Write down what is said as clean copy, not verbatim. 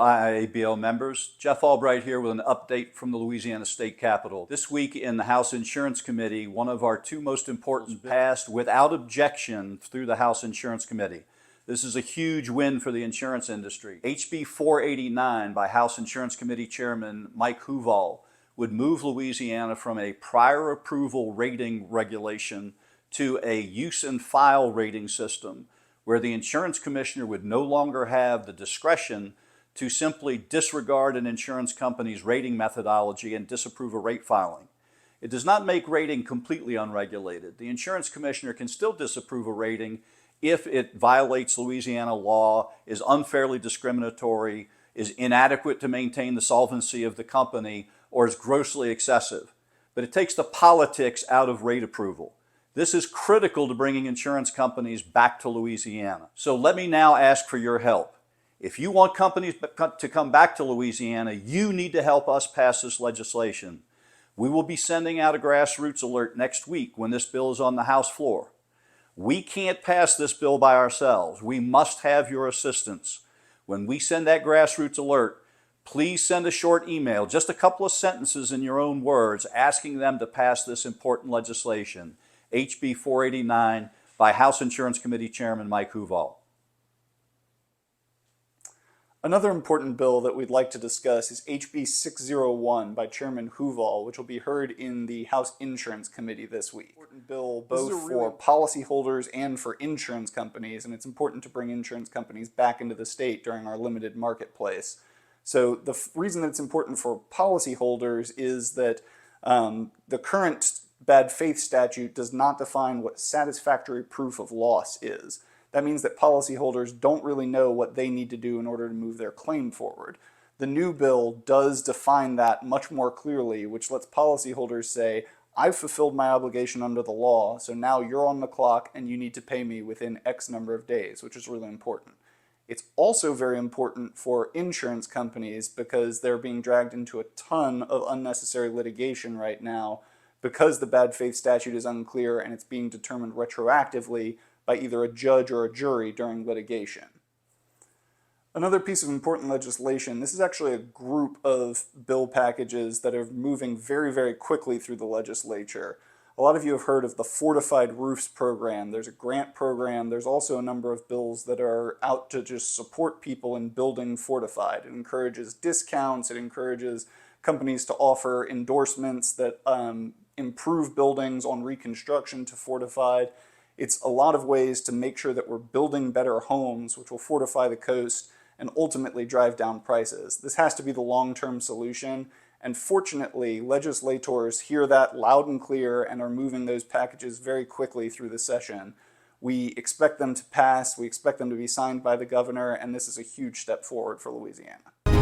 IIABL members. Jeff Albright here with an update from the Louisiana State Capitol. This week in the House Insurance Committee, one of our two most important passed without objection through the House Insurance Committee. This is a huge win for the insurance industry. HB 489 by House Insurance Committee Chairman Mike Huval would move Louisiana from a prior approval rating regulation to a use and file rating system, where the insurance commissioner would no longer have the discretion to simply disregard an insurance company's rating methodology and disapprove a rate filing. It does not make rating completely unregulated. The insurance commissioner can still disapprove a rating if it violates Louisiana law, is unfairly discriminatory, is inadequate to maintain the solvency of the company, or is grossly excessive. But it takes the politics out of rate approval. This is critical to bringing insurance companies back to Louisiana. So let me now ask for your help. If you want companies to come back to Louisiana, you need to help us pass this legislation. We will be sending out a grassroots alert next week when this bill is on the House floor. We can't pass this bill by ourselves. We must have your assistance. When we send that grassroots alert, please send a short email, just a couple of sentences in your own words, asking them to pass this important legislation. HB 489 by House Insurance Committee Chairman Mike Huval. Another important bill that we'd like to discuss is HB 601 by Chairman Huval, which will be heard in the House Insurance Committee this week. Important bill both for policyholders and for insurance companies, and it's important to bring insurance companies back into the state during our limited marketplace. So the reason that it's important for policyholders is that the current bad faith statute does not define what satisfactory proof of loss is. That means that policyholders don't really know what they need to do in order to move their claim forward. The new bill does define that much more clearly, which lets policyholders say, I've fulfilled my obligation under the law, so now you're on the clock and you need to pay me within X number of days, which is really important. It's also very important for insurance companies because they're being dragged into a ton of unnecessary litigation right now because the bad faith statute is unclear and it's being determined retroactively by either a judge or a jury during litigation. Another piece of important legislation, this is actually a group of bill packages that are moving very, very quickly through the legislature. A lot of you have heard of the Fortified Roofs program. There's a grant program. There's also a number of bills that are out to just support people in building fortified. It encourages discounts. It encourages companies to offer endorsements that improve buildings on reconstruction to fortified. It's a lot of ways to make sure that we're building better homes, which will fortify the coast and ultimately drive down prices. This has to be the long-term solution, and fortunately, legislators hear that loud and clear and are moving those packages very quickly through the session. We expect them to pass, we expect them to be signed by the governor, and this is a huge step forward for Louisiana.